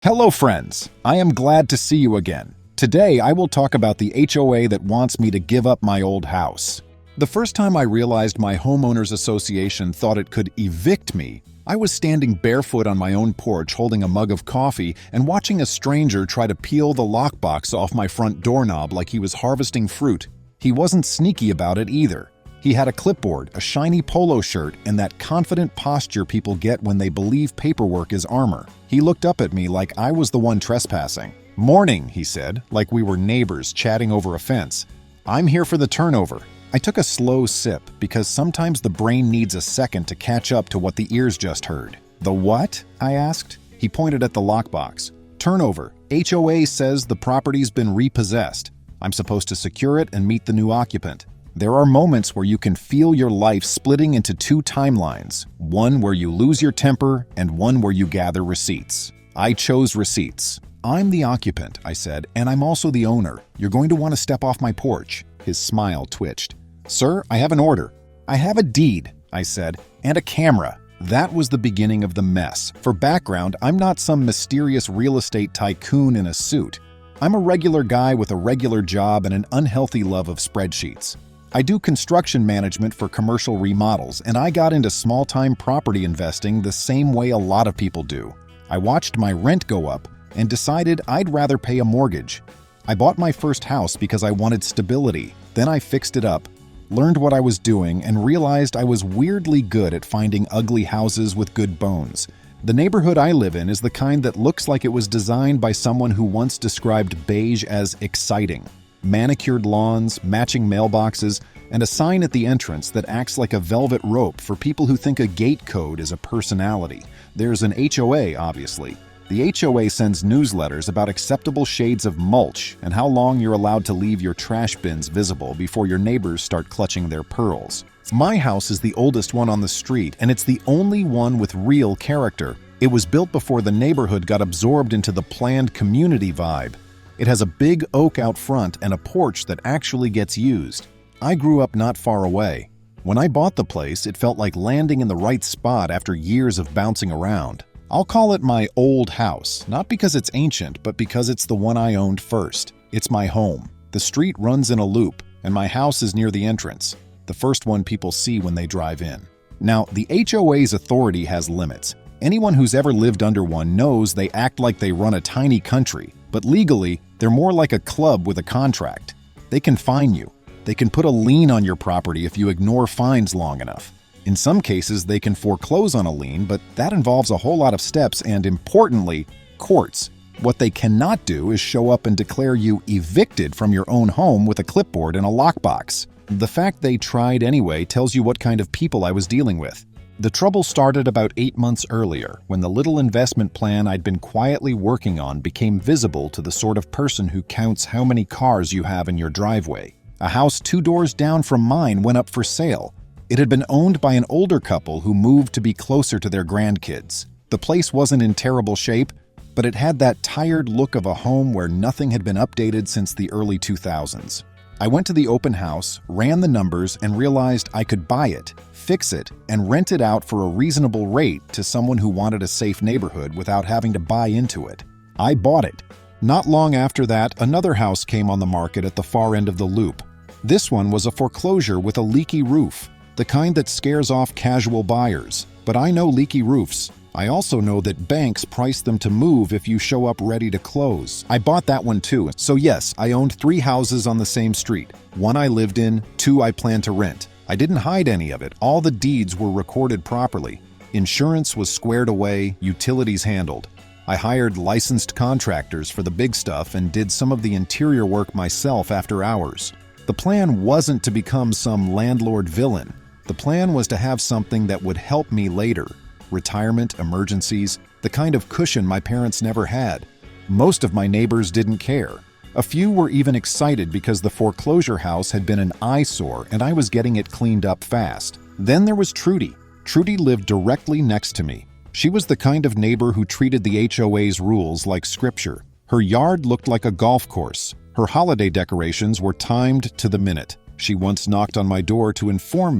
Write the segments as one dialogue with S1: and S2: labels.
S1: Hello friends, I am glad to see you again. Today I will talk about the HOA that wants me to give up my old house. The first time I realized my homeowners association thought it could evict me, I was standing barefoot on my own porch holding a mug of coffee and watching a stranger try to peel the lockbox off my front doorknob like he was harvesting fruit. He wasn't sneaky about it either. He had a clipboard, a shiny polo shirt, and that confident posture people get when they believe paperwork is armor. He looked up at me like I was the one trespassing. "Morning," he said, like we were neighbors chatting over a fence. "I'm here for the turnover." I took a slow sip because sometimes the brain needs a second to catch up to what the ears just heard. "The what?" I asked. He pointed at the lockbox. "Turnover. HOA says the property's been repossessed. I'm supposed to secure it and meet the new occupant." There are moments where you can feel your life splitting into two timelines, one where you lose your temper and one where you gather receipts. I chose receipts. "I'm the occupant," I said, "and I'm also the owner. You're going to want to step off my porch." His smile twitched. "Sir, I have an order." "I have a deed," I said, "and a camera." That was the beginning of the mess. For background, I'm not some mysterious real estate tycoon in a suit. I'm a regular guy with a regular job and an unhealthy love of spreadsheets. I do construction management for commercial remodels, and I got into small-time property investing the same way a lot of people do. I watched my rent go up and decided I'd rather pay a mortgage. I bought my first house because I wanted stability. Then I fixed it up, learned what I was doing, and realized I was weirdly good at finding ugly houses with good bones. The neighborhood I live in is the kind that looks like it was designed by someone who once described beige as exciting. Manicured lawns, matching mailboxes, and a sign at the entrance that acts like a velvet rope for people who think a gate code is a personality. There's an HOA, obviously. The HOA sends newsletters about acceptable shades of mulch and how long you're allowed to leave your trash bins visible before your neighbors start clutching their pearls. My house is the oldest one on the street, and it's the only one with real character. It was built before the neighborhood got absorbed into the planned community vibe. It has a big oak out front and a porch that actually gets used. I grew up not far away. When I bought the place, it felt like landing in the right spot after years of bouncing around. I'll call it my old house, not because it's ancient, but because it's the one I owned first. It's my home. The street runs in a loop, and my house is near the entrance, the first one people see when they drive in. Now, the HOA's authority has limits. Anyone who's ever lived under one knows they act like they run a tiny country, but legally, they're more like a club with a contract. They can fine you. They can put a lien on your property if you ignore fines long enough. In some cases, they can foreclose on a lien, but that involves a whole lot of steps and, importantly, courts. What they cannot do is show up and declare you evicted from your own home with a clipboard and a lockbox. The fact they tried anyway tells you what kind of people I was dealing with. The trouble started about 8 months earlier, when the little investment plan I'd been quietly working on became visible to the sort of person who counts how many cars you have in your driveway. A house 2 doors down from mine went up for sale. It had been owned by an older couple who moved to be closer to their grandkids. The place wasn't in terrible shape, but it had that tired look of a home where nothing had been updated since the early 2000s. I went to the open house, ran the numbers, and realized I could buy it, fix it, and rent it out for a reasonable rate to someone who wanted a safe neighborhood without having to buy into it. I bought it. Not long after that, another house came on the market at the far end of the loop. This one was a foreclosure with a leaky roof, the kind that scares off casual buyers. But I know leaky roofs. I also know that banks price them to move if you show up ready to close. I bought that one too. So yes, I owned 3 houses on the same street. 1 I lived in, 2 I planned to rent. I didn't hide any of it. All the deeds were recorded properly. Insurance was squared away, utilities handled. I hired licensed contractors for the big stuff and did some of the interior work myself after hours. The plan wasn't to become some landlord villain. The plan was to have something that would help me later. Retirement, emergencies, the kind of cushion my parents never had. Most of my neighbors didn't care. A few were even excited because the foreclosure house had been an eyesore and I was getting it cleaned up fast. Then there was Trudy. Trudy lived directly next to me. She was the kind of neighbor who treated the HOA's rules like scripture. Her yard looked like a golf course. Her holiday decorations were timed to the minute. She once knocked on my door to inform,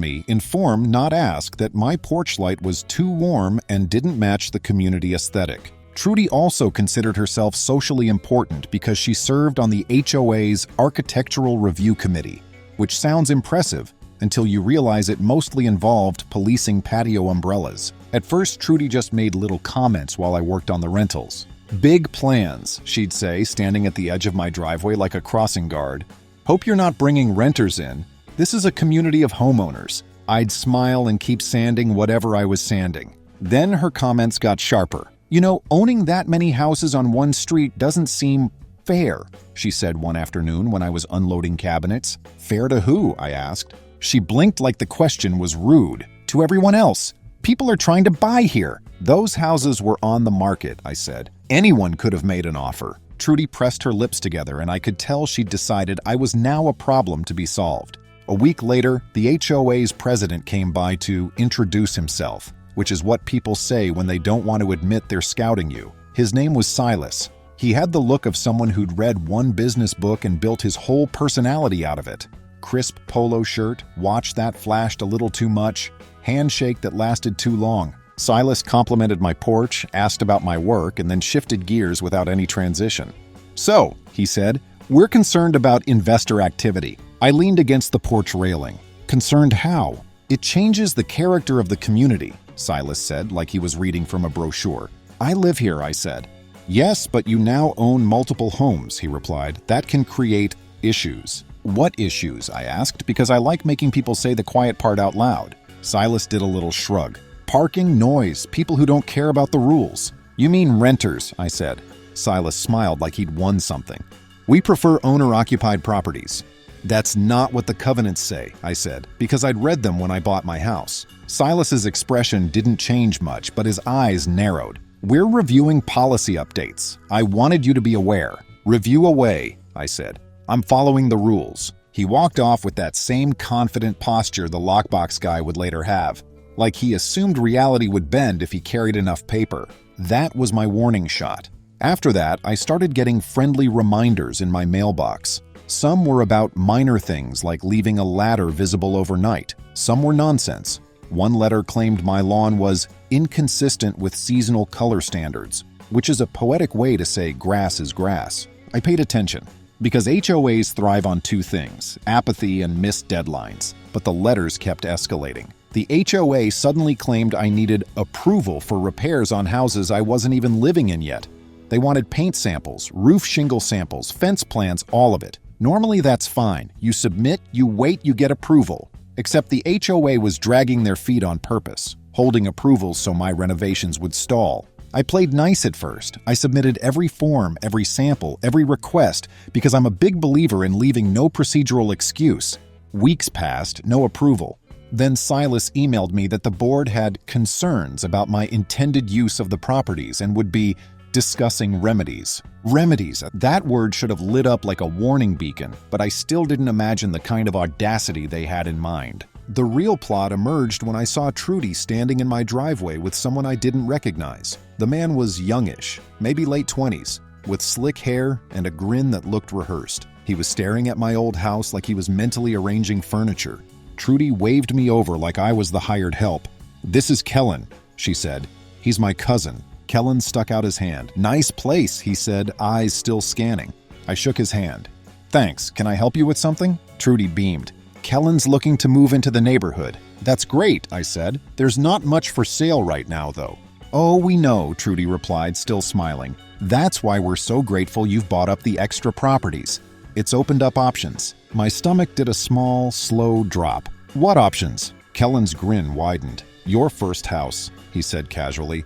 S1: not ask, that my porch light was too warm and didn't match the community aesthetic. Trudy also considered herself socially important because she served on the HOA's Architectural Review Committee, which sounds impressive until you realize it mostly involved policing patio umbrellas. At first, Trudy just made little comments while I worked on the rentals. "Big plans," she'd say, standing at the edge of my driveway like a crossing guard. "Hope you're not bringing renters in. This is a community of homeowners." I'd smile and keep sanding whatever I was sanding. Then her comments got sharper. "You know, owning that many houses on one street doesn't seem fair," she said one afternoon when I was unloading cabinets. "Fair to who?" I asked. She blinked like the question was rude. "To everyone else. People are trying to buy here." "Those houses were on the market," I said. "Anyone could have made an offer." Trudy pressed her lips together, and I could tell she'd decided I was now a problem to be solved. A week later, the HOA's president came by to introduce himself, which is what people say when they don't want to admit they're scouting you. His name was Silas. He had the look of someone who'd read one business book and built his whole personality out of it. Crisp polo shirt, watch that flashed a little too much, handshake that lasted too long. Silas complimented my porch, asked about my work, and then shifted gears without any transition. "So," he said, "we're concerned about investor activity." I leaned against the porch railing. "Concerned how?" "It changes the character of the community," Silas said, like he was reading from a brochure. "I live here," I said. "Yes, but you now own multiple homes," he replied. "That can create issues." "What issues?" I asked, because I like making people say the quiet part out loud. Silas did a little shrug. "Parking, noise, people who don't care about the rules." "You mean renters," I said. Silas smiled like he'd won something. "We prefer owner-occupied properties." "That's not what the covenants say," I said, because I'd read them when I bought my house. Silas's expression didn't change much, but his eyes narrowed. "We're reviewing policy updates. I wanted you to be aware." "Review away," I said. "I'm following the rules." He walked off with that same confident posture the lockbox guy would later have, like he assumed reality would bend if he carried enough paper. That was my warning shot. After that, I started getting friendly reminders in my mailbox. Some were about minor things like leaving a ladder visible overnight. Some were nonsense. One letter claimed my lawn was inconsistent with seasonal color standards, which is a poetic way to say grass is grass. I paid attention, because HOAs thrive on two things, apathy and missed deadlines, but the letters kept escalating. The HOA suddenly claimed I needed approval for repairs on houses I wasn't even living in yet. They wanted paint samples, roof shingle samples, fence plans, all of it. Normally that's fine. You submit, you wait, you get approval. Except the HOA was dragging their feet on purpose, holding approvals so my renovations would stall. I played nice at first. I submitted every form, every sample, every request, because I'm a big believer in leaving no procedural excuse. Weeks passed, no approval. Then Silas emailed me that the board had concerns about my intended use of the properties and would be discussing remedies. Remedies, that word should have lit up like a warning beacon, but I still didn't imagine the kind of audacity they had in mind. The real plot emerged when I saw Trudy standing in my driveway with someone I didn't recognize. The man was youngish, maybe late 20s, with slick hair and a grin that looked rehearsed. He was staring at my old house like he was mentally arranging furniture. Trudy waved me over like I was the hired help. "This is Kellen," she said. "He's my cousin." Kellen stuck out his hand. "Nice place," he said, eyes still scanning. I shook his hand. "Thanks. Can I help you with something?" Trudy beamed. "Kellen's looking to move into the neighborhood." "That's great," I said. "There's not much for sale right now, though." "Oh, we know," Trudy replied, still smiling. "That's why we're so grateful you've bought up the extra properties. It's opened up options." My stomach did a small, slow drop. "What options?" Kellen's grin widened. "Your first house," he said casually.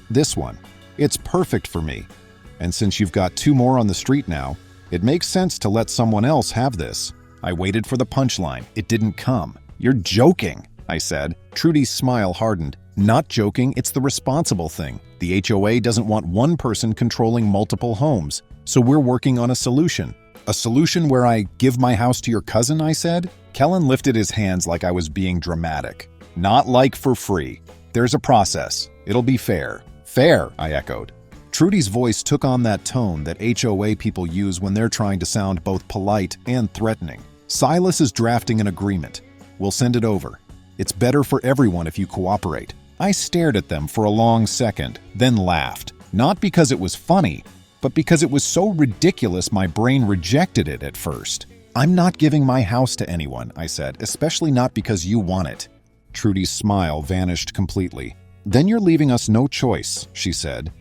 S1: "This one. It's perfect for me. And since you've got two more on the street now, it makes sense to let someone else have this." I waited for the punchline. It didn't come. "You're joking," I said. Trudy's smile hardened. "Not joking, it's the responsible thing. The HOA doesn't want one person controlling multiple homes, so we're working on a solution." "A solution where I give my house to your cousin," I said. Kellen lifted his hands like I was being dramatic. "Not like for free. There's a process. It'll be fair." "Fair," I echoed. Trudy's voice took on that tone that HOA people use when they're trying to sound both polite and threatening. "Silas is drafting an agreement. We'll send it over. It's better for everyone if you cooperate." I stared at them for a long second, then laughed. Not because it was funny, but because it was so ridiculous my brain rejected it at first. "I'm not giving my house to anyone," I said, "especially not because you want it." Trudy's smile vanished completely. "Then you're leaving us no choice," she said.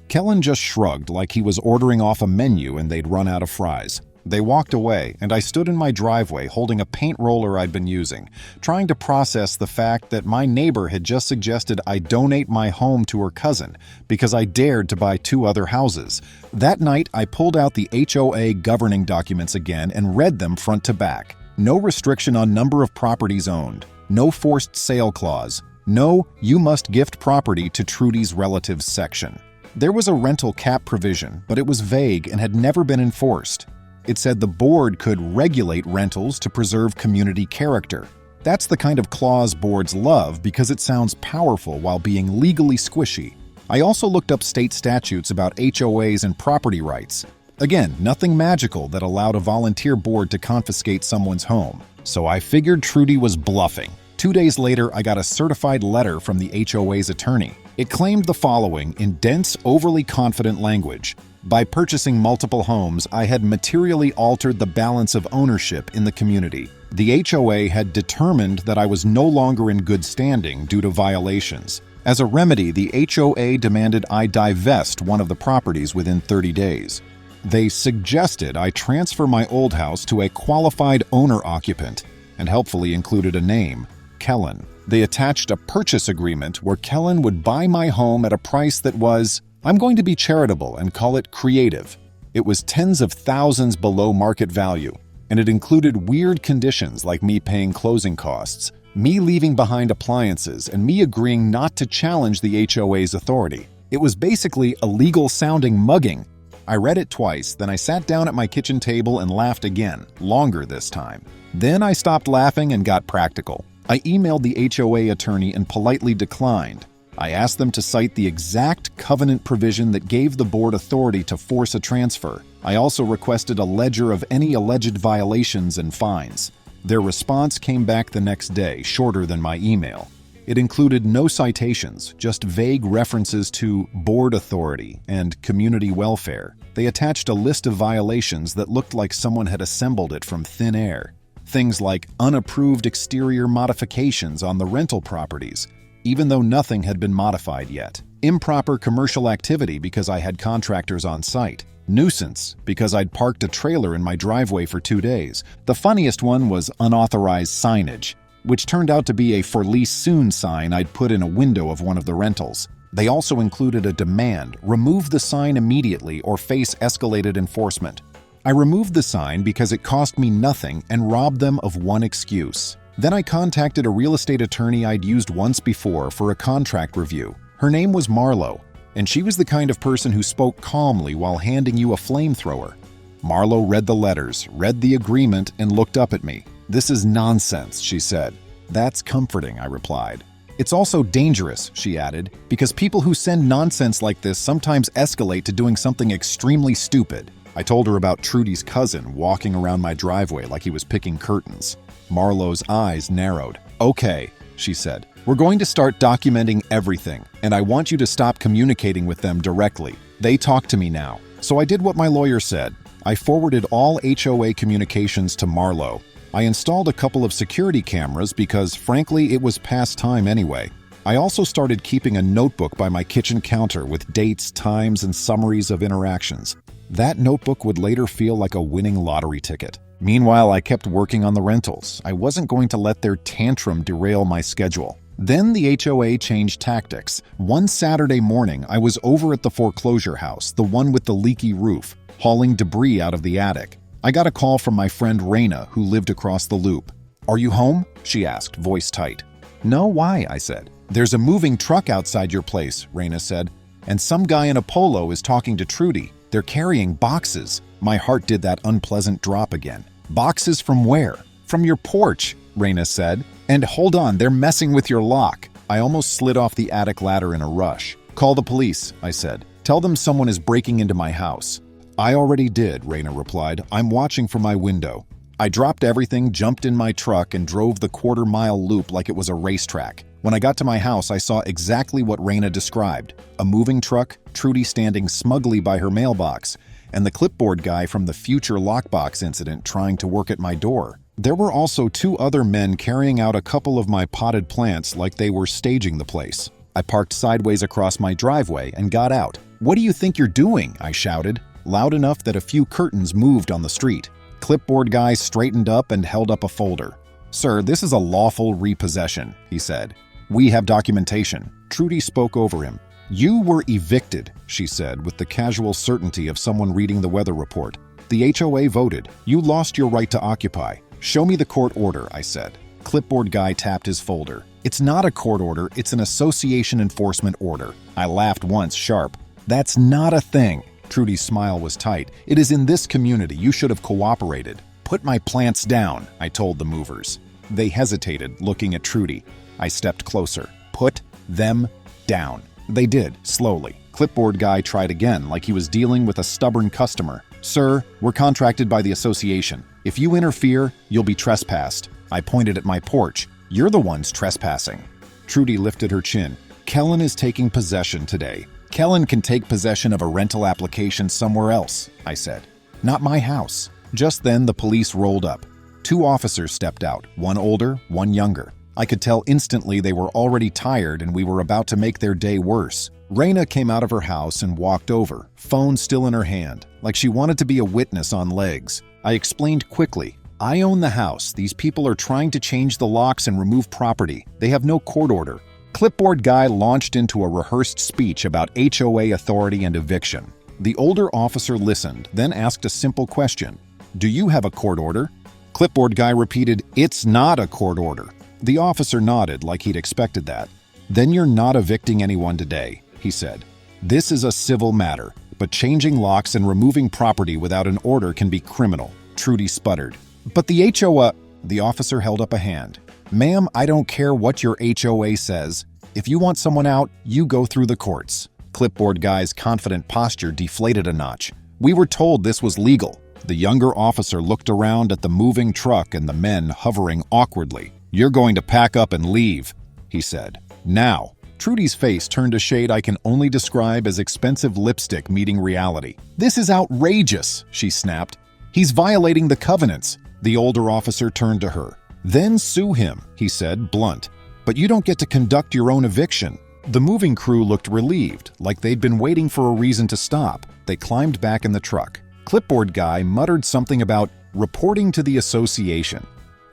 S1: Kellen just shrugged like he was ordering off a menu and they'd run out of fries. They walked away, and I stood in my driveway holding a paint roller I'd been using, trying to process the fact that my neighbor had just suggested I donate my home to her cousin because I dared to buy 2 other houses. That night, I pulled out the HOA governing documents again and read them front to back. No restriction on number of properties owned. No forced sale clause. No, you must gift property to Trudy's relatives section. There was a rental cap provision, but it was vague and had never been enforced. It said the board could regulate rentals to preserve community character. That's the kind of clause boards love because it sounds powerful while being legally squishy. I also looked up state statutes about HOAs and property rights. Again, nothing magical that allowed a volunteer board to confiscate someone's home. So I figured Trudy was bluffing. 2 days later, I got a certified letter from the HOA's attorney. It claimed the following in dense, overly confident language. By purchasing multiple homes, I had materially altered the balance of ownership in the community. The HOA had determined that I was no longer in good standing due to violations. As a remedy, the HOA demanded I divest one of the properties within 30 days. They suggested I transfer my old house to a qualified owner-occupant and helpfully included a name, Kellen. They attached a purchase agreement where Kellen would buy my home at a price that was, I'm going to be charitable and call it creative. It was tens of thousands below market value, and it included weird conditions like me paying closing costs, me leaving behind appliances, and me agreeing not to challenge the HOA's authority. It was basically a legal-sounding mugging. I read it twice, then I sat down at my kitchen table and laughed again, longer this time. Then I stopped laughing and got practical. I emailed the HOA attorney and politely declined. I asked them to cite the exact covenant provision that gave the board authority to force a transfer. I also requested a ledger of any alleged violations and fines. Their response came back the next day, shorter than my email. It included no citations, just vague references to board authority and community welfare. They attached a list of violations that looked like someone had assembled it from thin air. Things like unapproved exterior modifications on the rental properties, even though nothing had been modified yet. Improper commercial activity because I had contractors on site. Nuisance because I'd parked a trailer in my driveway for 2 days. The funniest one was unauthorized signage, which turned out to be a "For Lease Soon" sign I'd put in a window of one of the rentals. They also included a demand: remove the sign immediately or face escalated enforcement. I removed the sign because it cost me nothing and robbed them of one excuse. Then I contacted a real estate attorney I'd used once before for a contract review. Her name was Marlo, and she was the kind of person who spoke calmly while handing you a flamethrower. Marlo read the letters, read the agreement, and looked up at me. "This is nonsense," she said. "That's comforting," I replied. "It's also dangerous," she added, "because people who send nonsense like this sometimes escalate to doing something extremely stupid." I told her about Trudy's cousin walking around my driveway like he was picking curtains. Marlo's eyes narrowed. "Okay," she said. "We're going to start documenting everything, and I want you to stop communicating with them directly. They talk to me now." So I did what my lawyer said. I forwarded all HOA communications to Marlo. I installed a couple of security cameras because, frankly, it was past time anyway. I also started keeping a notebook by my kitchen counter with dates, times, and summaries of interactions. That notebook would later feel like a winning lottery ticket. Meanwhile, I kept working on the rentals. I wasn't going to let their tantrum derail my schedule. Then the HOA changed tactics. One Saturday morning, I was over at the foreclosure house, the one with the leaky roof, hauling debris out of the attic. I got a call from my friend Raina, who lived across the loop. "Are you home?" she asked, voice tight. "No, why?" I said. "There's a moving truck outside your place," Raina said, "and some guy in a polo is talking to Trudy. They're carrying boxes." My heart did that unpleasant drop again. "Boxes from where?" "From your porch," Raina said. "And hold on, they're messing with your lock." I almost slid off the attic ladder in a rush. "Call the police," I said. "Tell them someone is breaking into my house." "I already did," Raina replied. "I'm watching from my window." I dropped everything, jumped in my truck, and drove the quarter-mile loop like it was a racetrack. When I got to my house, I saw exactly what Raina described: a moving truck, Trudy standing smugly by her mailbox, and the clipboard guy from the future lockbox incident trying to work at my door. There were also 2 other men carrying out a couple of my potted plants like they were staging the place. I parked sideways across my driveway and got out. "What do you think you're doing?" I shouted, loud enough that a few curtains moved on the street. Clipboard guy straightened up and held up a folder. "Sir, this is a lawful repossession," he said. "We have documentation." Trudy spoke over him. "You were evicted," she said with the casual certainty of someone reading the weather report. "The HOA voted. You lost your right to occupy." "Show me the court order," I said. Clipboard guy tapped his folder. "It's not a court order, it's an association enforcement order." I laughed once, sharp. "That's not a thing." Trudy's smile was tight. "It is in this community. You should have cooperated." "Put my plants down," I told the movers. They hesitated, looking at Trudy. I stepped closer. "Put them down." They did, slowly. Clipboard guy tried again, like he was dealing with a stubborn customer. "Sir, we're contracted by the association. If you interfere, you'll be trespassed." I pointed at my porch. "You're the ones trespassing." Trudy lifted her chin. "Kellen is taking possession today. Kellen can take possession of a rental application somewhere else," I said. "Not my house." Just then, the police rolled up. 2 officers stepped out, one older, one younger. I could tell instantly they were already tired and we were about to make their day worse. Raina came out of her house and walked over, phone still in her hand, like she wanted to be a witness on legs. I explained quickly, "I own the house. These people are trying to change the locks and remove property. They have no court order." Clipboard guy launched into a rehearsed speech about HOA authority and eviction. The older officer listened, then asked a simple question. "Do you have a court order?" Clipboard guy repeated, "It's not a court order." The officer nodded like he'd expected that. "Then you're not evicting anyone today," he said. "This is a civil matter, but changing locks and removing property without an order can be criminal." Trudy sputtered. "But the HOA..." The officer held up a hand. "Ma'am, I don't care what your HOA says. If you want someone out, you go through the courts." Clipboard guy's confident posture deflated a notch. "We were told this was legal." The younger officer looked around at the moving truck and the men hovering awkwardly. "You're going to pack up and leave," he said. "Now." Trudy's face turned a shade I can only describe as expensive lipstick meeting reality. "This is outrageous," she snapped. "He's violating the covenants." The older officer turned to her. "Then sue him," he said, blunt. "But you don't get to conduct your own eviction." The moving crew looked relieved, like they'd been waiting for a reason to stop. They climbed back in the truck. Clipboard guy muttered something about reporting to the association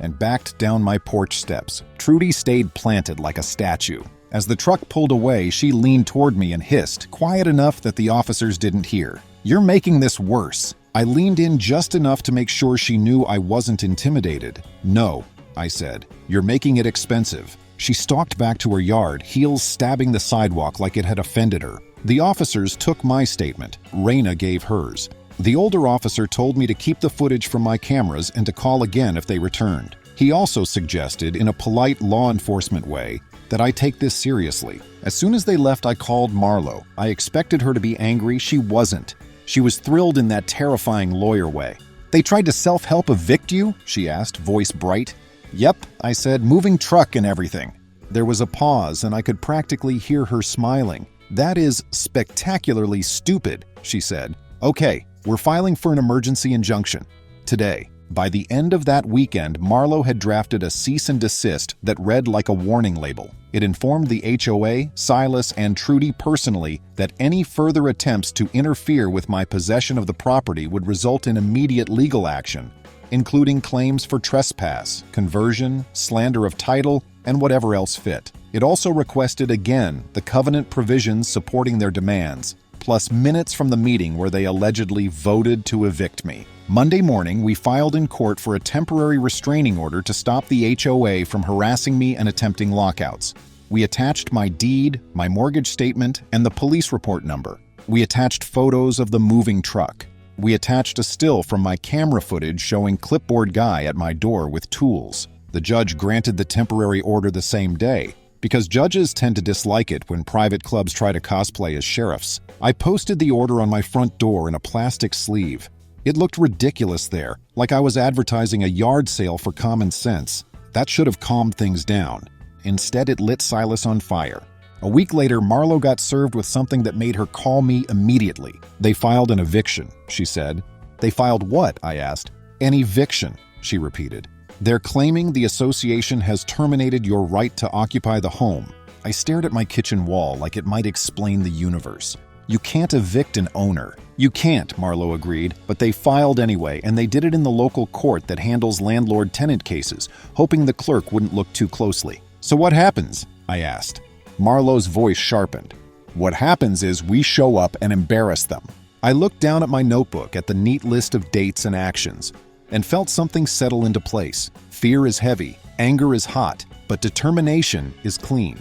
S1: and backed down my porch steps. Trudy stayed planted like a statue. As the truck pulled away, she leaned toward me and hissed, quiet enough that the officers didn't hear. "You're making this worse." I leaned in just enough to make sure she knew I wasn't intimidated. "No," I said. "You're making it expensive." She stalked back to her yard, heels stabbing the sidewalk like it had offended her. The officers took my statement. Raina gave hers. The older officer told me to keep the footage from my cameras and to call again if they returned. He also suggested, in a polite law enforcement way, that I take this seriously. As soon as they left, I called Marlo. I expected her to be angry. She wasn't. She was thrilled in that terrifying lawyer way. "They tried to self-help evict you?" she asked, voice bright. "Yep," I said, "moving truck and everything." There was a pause, and I could practically hear her smiling. "That is spectacularly stupid," she said. "Okay, we're filing for an emergency injunction. Today." By the end of that weekend, Marlo had drafted a cease and desist that read like a warning label. It informed the HOA, Silas, and Trudy personally that any further attempts to interfere with my possession of the property would result in immediate legal action, including claims for trespass, conversion, slander of title, and whatever else fit. It also requested again the covenant provisions supporting their demands, plus minutes from the meeting where they allegedly voted to evict me. Monday morning, we filed in court for a temporary restraining order to stop the HOA from harassing me and attempting lockouts. We attached my deed, my mortgage statement, and the police report number. We attached photos of the moving truck. We attached a still from my camera footage showing clipboard guy at my door with tools. The judge granted the temporary order the same day, because judges tend to dislike it when private clubs try to cosplay as sheriffs. I posted the order on my front door in a plastic sleeve. It looked ridiculous there, like I was advertising a yard sale for common sense. That should have calmed things down. Instead, it lit Silas on fire. A week later, Marlo got served with something that made her call me immediately. "They filed an eviction," she said. "They filed what?" I asked. "An eviction," she repeated. "They're claiming the association has terminated your right to occupy the home." I stared at my kitchen wall like it might explain the universe. "You can't evict an owner." "You can't," Marlo agreed, "but they filed anyway, and they did it in the local court that handles landlord-tenant cases, hoping the clerk wouldn't look too closely." "So what happens?" I asked. Marlo's voice sharpened. "What happens is we show up and embarrass them." I looked down at my notebook at the neat list of dates and actions, and felt something settle into place. Fear is heavy, anger is hot, but determination is clean.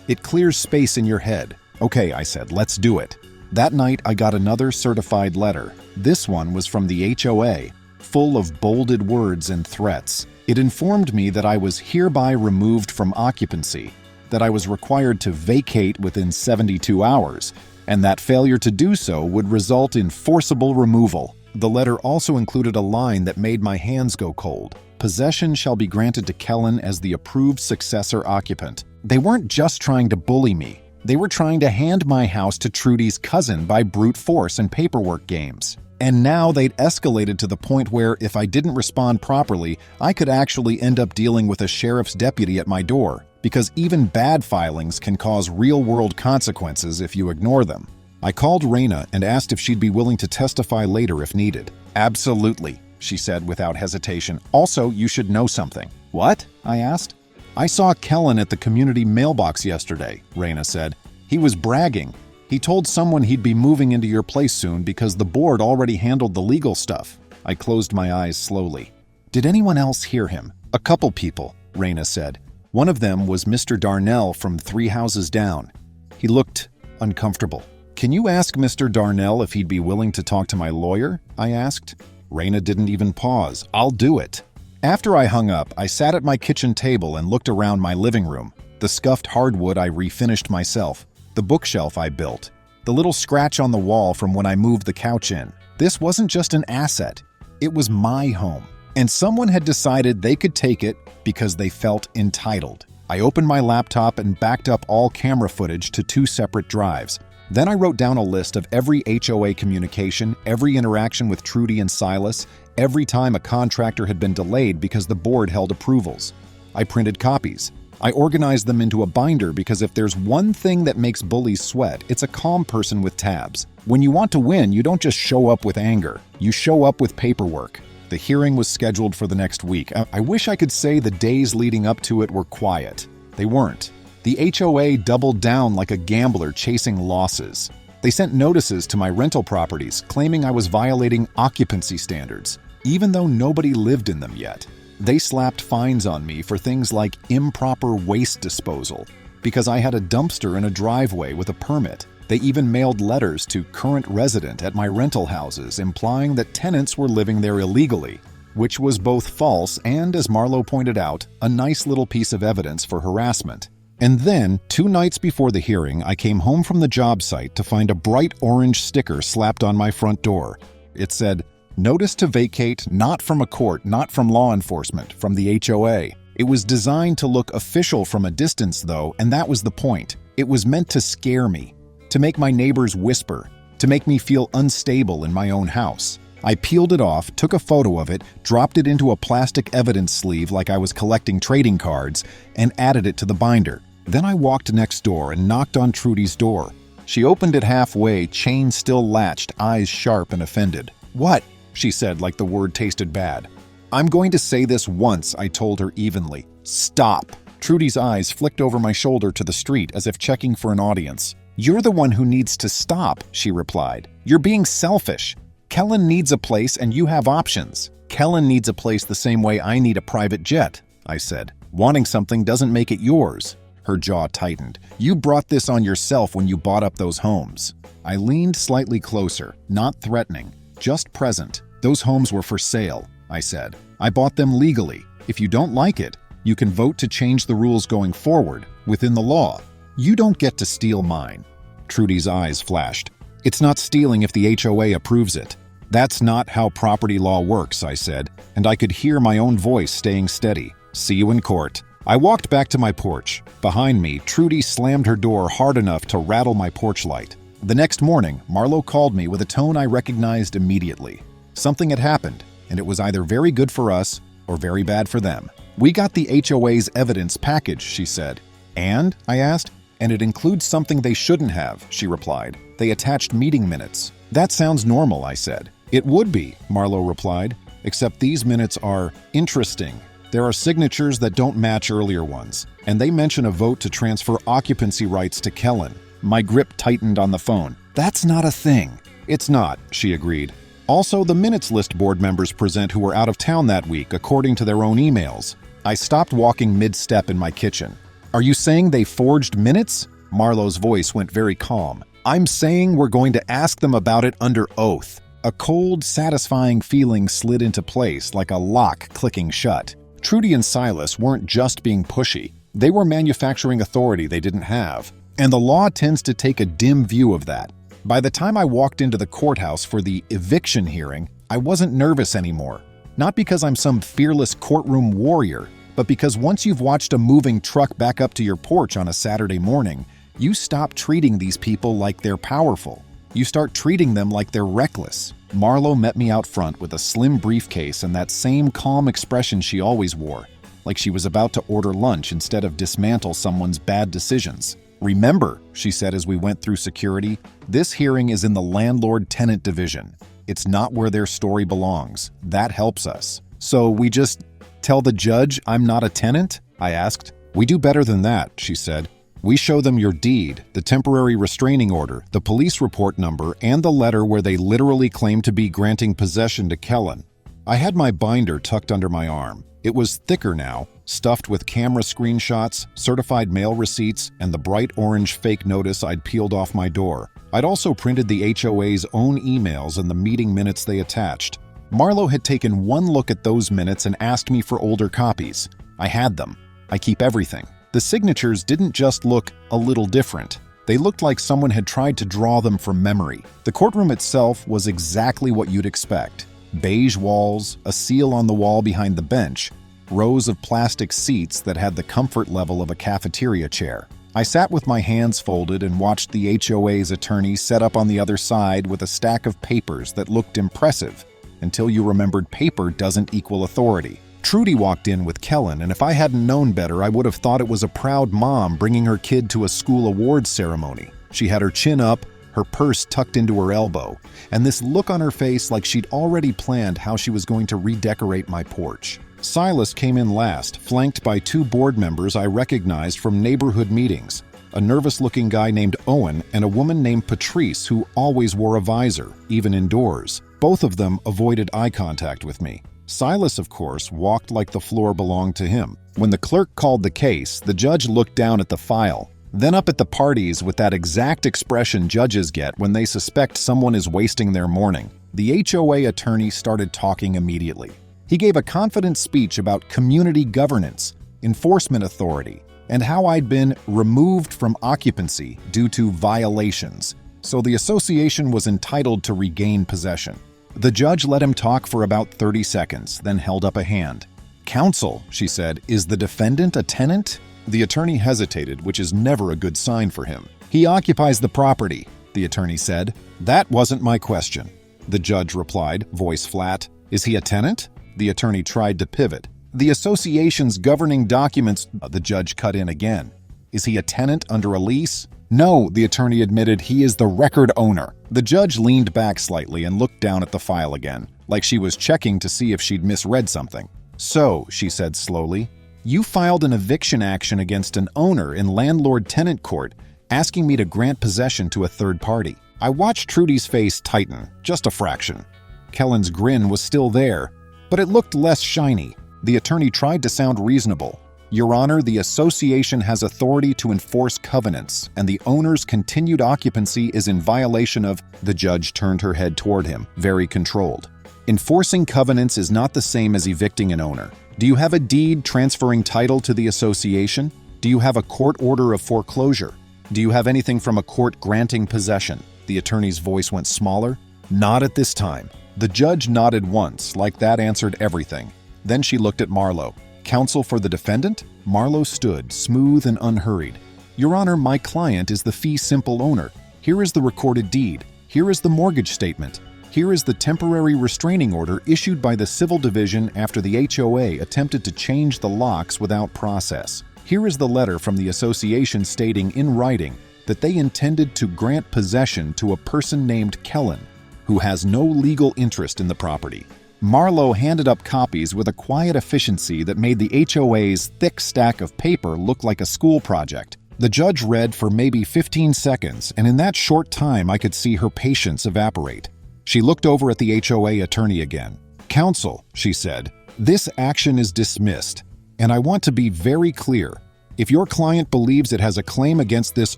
S1: It clears space in your head. "Okay," I said, "let's do it." That night, I got another certified letter. This one was from the HOA, full of bolded words and threats. It informed me that I was hereby removed from occupancy, that I was required to vacate within 72 hours, and that failure to do so would result in forcible removal. The letter also included a line that made my hands go cold. "Possession shall be granted to Kellen as the approved successor occupant." They weren't just trying to bully me. They were trying to hand my house to Trudy's cousin by brute force and paperwork games. And now they'd escalated to the point where, if I didn't respond properly, I could actually end up dealing with a sheriff's deputy at my door, because even bad filings can cause real-world consequences if you ignore them. I called Raina and asked if she'd be willing to testify later if needed. "Absolutely," she said without hesitation. "Also, you should know something." "What?" I asked. "I saw Kellen at the community mailbox yesterday," Raina said. "He was bragging. He told someone he'd be moving into your place soon because the board already handled the legal stuff." I closed my eyes slowly. "Did anyone else hear him?" "A couple people," Raina said. "One of them was Mr. Darnell from 3 houses down. He looked uncomfortable." "Can you ask Mr. Darnell if he'd be willing to talk to my lawyer?" I asked. Raina didn't even pause. "I'll do it." After I hung up, I sat at my kitchen table and looked around my living room. The scuffed hardwood I refinished myself. The bookshelf I built. The little scratch on the wall from when I moved the couch in. This wasn't just an asset. It was my home. And someone had decided they could take it because they felt entitled. I opened my laptop and backed up all camera footage to 2 separate drives. Then I wrote down a list of every HOA communication, every interaction with Trudy and Silas, every time a contractor had been delayed because the board held approvals. I printed copies. I organized them into a binder because if there's one thing that makes bullies sweat, it's a calm person with tabs. When you want to win, you don't just show up with anger. You show up with paperwork. The hearing was scheduled for the next week. I wish I could say the days leading up to it were quiet. They weren't. The HOA doubled down like a gambler chasing losses. They sent notices to my rental properties claiming I was violating occupancy standards, even though nobody lived in them yet. They slapped fines on me for things like improper waste disposal, because I had a dumpster in a driveway with a permit. They even mailed letters to current resident at my rental houses implying that tenants were living there illegally, which was both false and, as Marlo pointed out, a nice little piece of evidence for harassment. And then, 2 nights before the hearing, I came home from the job site to find a bright orange sticker slapped on my front door. It said, "Notice to vacate, not from a court, not from law enforcement, from the HOA." It was designed to look official from a distance, though, and that was the point. It was meant to scare me, to make my neighbors whisper, to make me feel unstable in my own house. I peeled it off, took a photo of it, dropped it into a plastic evidence sleeve like I was collecting trading cards, and added it to the binder. Then I walked next door and knocked on Trudy's door. She opened it halfway, chain still latched, eyes sharp and offended. "What?" she said like the word tasted bad. "I'm going to say this once," I told her evenly. "Stop." Trudy's eyes flicked over my shoulder to the street as if checking for an audience. "You're the one who needs to stop," she replied. "You're being selfish. Kellen needs a place and you have options." "Kellen needs a place the same way I need a private jet," I said. "Wanting something doesn't make it yours." Her jaw tightened. "You brought this on yourself when you bought up those homes." I leaned slightly closer, not threatening, just present. "Those homes were for sale," I said. "I bought them legally. If you don't like it, you can vote to change the rules going forward, within the law. You don't get to steal mine." Trudy's eyes flashed. "It's not stealing if the HOA approves it." "That's not how property law works," I said, and I could hear my own voice staying steady. "See you in court." I walked back to my porch. Behind me, Trudy slammed her door hard enough to rattle my porch light. The next morning, Marlo called me with a tone I recognized immediately. Something had happened, and it was either very good for us or very bad for them. "We got the HOA's evidence package," she said. "And?" I asked. "And it includes something they shouldn't have," she replied. "They attached meeting minutes." "That sounds normal," I said. "It would be," Marlo replied, "except these minutes are interesting. There are signatures that don't match earlier ones, and they mention a vote to transfer occupancy rights to Kellen." My grip tightened on the phone. "That's not a thing." "It's not," she agreed. "Also, the minutes list board members present who were out of town that week, according to their own emails." I stopped walking mid-step in my kitchen. "Are you saying they forged minutes?" Marlo's voice went very calm. "I'm saying we're going to ask them about it under oath." A cold, satisfying feeling slid into place like a lock clicking shut. Trudy and Silas weren't just being pushy. They were manufacturing authority they didn't have. And the law tends to take a dim view of that. By the time I walked into the courthouse for the eviction hearing, I wasn't nervous anymore. Not because I'm some fearless courtroom warrior, but because once you've watched a moving truck back up to your porch on a Saturday morning, you stop treating these people like they're powerful. You start treating them like they're reckless. Marlo met me out front with a slim briefcase and that same calm expression she always wore, like she was about to order lunch instead of dismantle someone's bad decisions. "Remember," she said as we went through security, "this hearing is in the landlord-tenant division. It's not where their story belongs. That helps us." "So we just tell the judge I'm not a tenant?" I asked. "We do better than that," she said. "We show them your deed, the temporary restraining order, the police report number, and the letter where they literally claim to be granting possession to Kellen." I had my binder tucked under my arm. It was thicker now, stuffed with camera screenshots, certified mail receipts, and the bright orange fake notice I'd peeled off my door. I'd also printed the HOA's own emails and the meeting minutes they attached. Marlo had taken one look at those minutes and asked me for older copies. I had them. I keep everything. The signatures didn't just look a little different. They looked like someone had tried to draw them from memory. The courtroom itself was exactly what you'd expect. Beige walls, a seal on the wall behind the bench, rows of plastic seats that had the comfort level of a cafeteria chair. I sat with my hands folded and watched the HOA's attorney set up on the other side with a stack of papers that looked impressive, until you remembered paper doesn't equal authority. Trudy walked in with Kellen, and if I hadn't known better, I would have thought it was a proud mom bringing her kid to a school awards ceremony. She had her chin up, her purse tucked into her elbow, and this look on her face like she'd already planned how she was going to redecorate my porch. Silas came in last, flanked by two board members I recognized from neighborhood meetings, a nervous-looking guy named Owen and a woman named Patrice who always wore a visor, even indoors. Both of them avoided eye contact with me. Silas, of course, walked like the floor belonged to him. When the clerk called the case, the judge looked down at the file, then up at the parties with that exact expression judges get when they suspect someone is wasting their morning. The HOA attorney started talking immediately. He gave a confident speech about community governance, enforcement authority, and how I'd been removed from occupancy due to violations, so the association was entitled to regain possession. The judge let him talk for about 30 seconds, then held up a hand. "Counsel," she said, "is the defendant a tenant?" The attorney hesitated, which is never a good sign for him. "He occupies the property," the attorney said. "That wasn't my question," the judge replied, voice flat. "Is he a tenant?" The attorney tried to pivot. "The association's governing documents," the judge cut in again. "Is he a tenant under a lease?" "No," the attorney admitted, "he is the record owner." The judge leaned back slightly and looked down at the file again, like she was checking to see if she'd misread something. "So," she said slowly, "you filed an eviction action against an owner in landlord-tenant court, asking me to grant possession to a third party." I watched Trudy's face tighten, just a fraction. Kellen's grin was still there, but it looked less shiny. The attorney tried to sound reasonable. "Your Honor, the association has authority to enforce covenants, and the owner's continued occupancy is in violation of—" The judge turned her head toward him, very controlled. "Enforcing covenants is not the same as evicting an owner. Do you have a deed transferring title to the association? Do you have a court order of foreclosure? Do you have anything from a court granting possession?" The attorney's voice went smaller. "Not at this time." The judge nodded once, like that answered everything. Then she looked at Marlo. Counsel for the defendant? Marlowe stood, smooth and unhurried. Your Honor, my client is the fee simple owner. Here is the recorded deed. Here is the mortgage statement. Here is the temporary restraining order issued by the Civil Division after the HOA attempted to change the locks without process. Here is the letter from the association stating in writing that they intended to grant possession to a person named Kellen, who has no legal interest in the property. Marlowe handed up copies with a quiet efficiency that made the HOA's thick stack of paper look like a school project. The judge read for maybe 15 seconds, and in that short time I could see her patience evaporate. She looked over at the HOA attorney again. Counsel, she said, this action is dismissed, and I want to be very clear. If your client believes it has a claim against this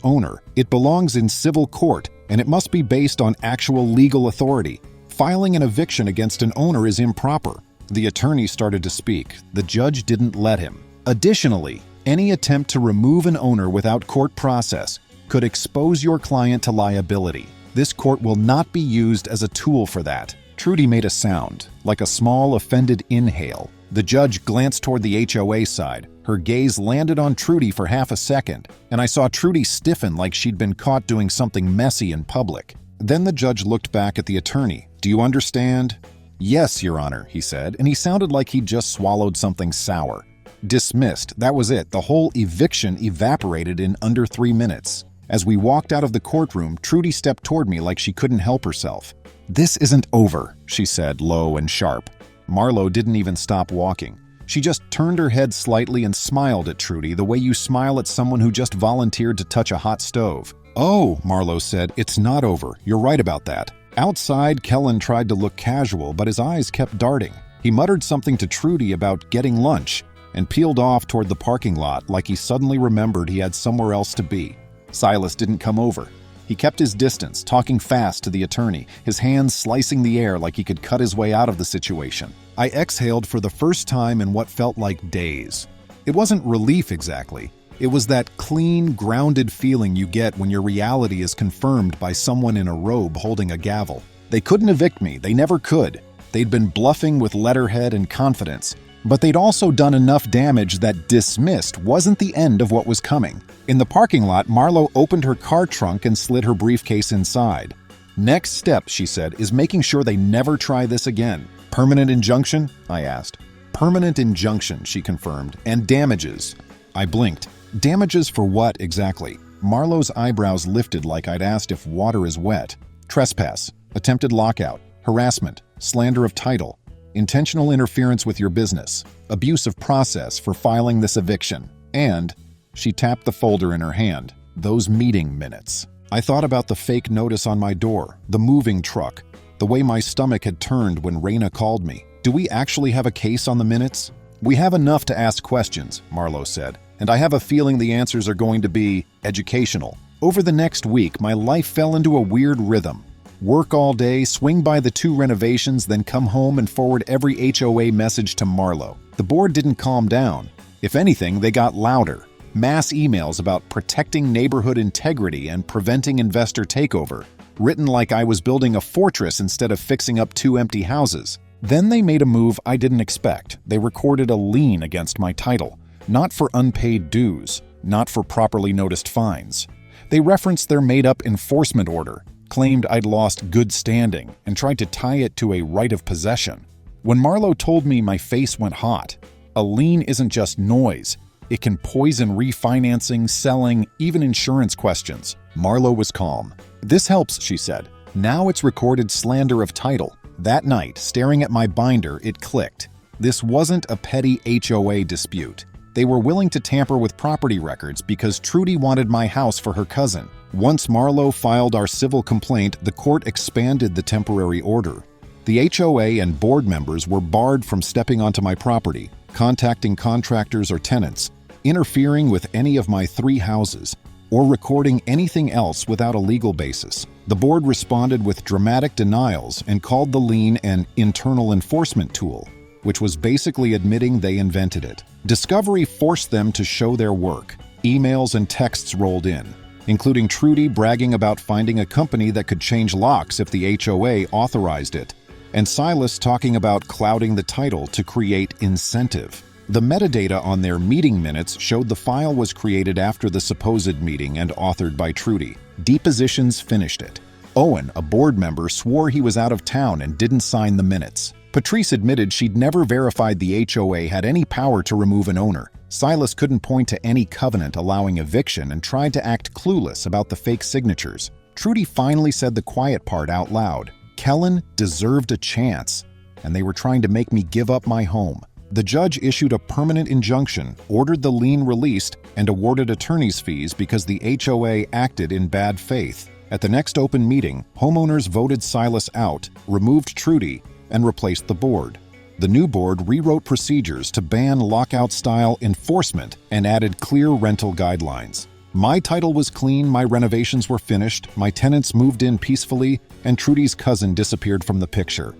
S1: owner, it belongs in civil court, and it must be based on actual legal authority. Filing an eviction against an owner is improper. The attorney started to speak. The judge didn't let him. Additionally, any attempt to remove an owner without court process could expose your client to liability. This court will not be used as a tool for that. Trudy made a sound, like a small offended inhale. The judge glanced toward the HOA side. Her gaze landed on Trudy for half a second, and I saw Trudy stiffen like she'd been caught doing something messy in public. Then the judge looked back at the attorney. Do you understand? Yes, Your Honor, he said, and he sounded like he'd just swallowed something sour. Dismissed, that was it. The whole eviction evaporated in under 3 minutes. As we walked out of the courtroom, Trudy stepped toward me like she couldn't help herself. This isn't over, she said, low and sharp. Marlowe didn't even stop walking. She just turned her head slightly and smiled at Trudy the way you smile at someone who just volunteered to touch a hot stove. Oh, Marlowe said, it's not over. You're right about that. Outside, Kellen tried to look casual, but his eyes kept darting. He muttered something to Trudy about getting lunch and peeled off toward the parking lot like he suddenly remembered he had somewhere else to be. Silas didn't come over. He kept his distance, talking fast to the attorney, his hands slicing the air like he could cut his way out of the situation. I exhaled for the first time in what felt like days. It wasn't relief exactly. It was that clean, grounded feeling you get when your reality is confirmed by someone in a robe holding a gavel. They couldn't evict me. They never could. They'd been bluffing with letterhead and confidence. But they'd also done enough damage that dismissed wasn't the end of what was coming. In the parking lot, Marlowe opened her car trunk and slid her briefcase inside. Next step, she said, is making sure they never try this again. Permanent injunction? I asked. Permanent injunction, she confirmed, and damages. I blinked. Damages for what exactly? Marlowe's eyebrows lifted like I'd asked if water is wet. Trespass, attempted lockout, harassment, slander of title, intentional interference with your business, abuse of process for filing this eviction, and, she tapped the folder in her hand, those meeting minutes. I thought about the fake notice on my door, the moving truck, the way my stomach had turned when Raina called me. Do we actually have a case on the minutes? We have enough to ask questions, Marlowe said, and I have a feeling the answers are going to be educational. Over the next week, my life fell into a weird rhythm. Work all day, swing by the 2 renovations, then come home and forward every HOA message to Marlowe. The board didn't calm down. If anything, they got louder. Mass emails about protecting neighborhood integrity and preventing investor takeover, written like I was building a fortress instead of fixing up 2 empty houses. Then they made a move I didn't expect. They recorded a lien against my title, not for unpaid dues, not for properly noticed fines. They referenced their made-up enforcement order, claimed I'd lost good standing, and tried to tie it to a right of possession. When Marlowe told me, my face went hot. A lien isn't just noise. It can poison refinancing, selling, even insurance questions. Marlowe was calm. This helps, she said. Now it's recorded slander of title. That night, staring at my binder, it clicked. This wasn't a petty HOA dispute. They were willing to tamper with property records because Trudy wanted my house for her cousin. Once Marlowe filed our civil complaint, the court expanded the temporary order. The HOA and board members were barred from stepping onto my property, contacting contractors or tenants, interfering with any of my 3 houses, or recording anything else without a legal basis. The board responded with dramatic denials and called the lien an internal enforcement tool, which was basically admitting they invented it. Discovery forced them to show their work. Emails and texts rolled in, including Trudy bragging about finding a company that could change locks if the HOA authorized it, and Silas talking about clouding the title to create incentive. The metadata on their meeting minutes showed the file was created after the supposed meeting and authored by Trudy. Depositions finished it. Owen, a board member, swore he was out of town and didn't sign the minutes. Patrice admitted she'd never verified the HOA had any power to remove an owner. Silas couldn't point to any covenant allowing eviction and tried to act clueless about the fake signatures. Trudy finally said the quiet part out loud. Kellen deserved a chance, and they were trying to make me give up my home. The judge issued a permanent injunction, ordered the lien released, and awarded attorney's fees because the HOA acted in bad faith. At the next open meeting, homeowners voted Silas out, removed Trudy, and replaced the board. The new board rewrote procedures to ban lockout-style enforcement and added clear rental guidelines. My title was clean, my renovations were finished, my tenants moved in peacefully, and Trudy's cousin disappeared from the picture.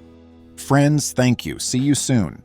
S1: Friends, thank you. See you soon.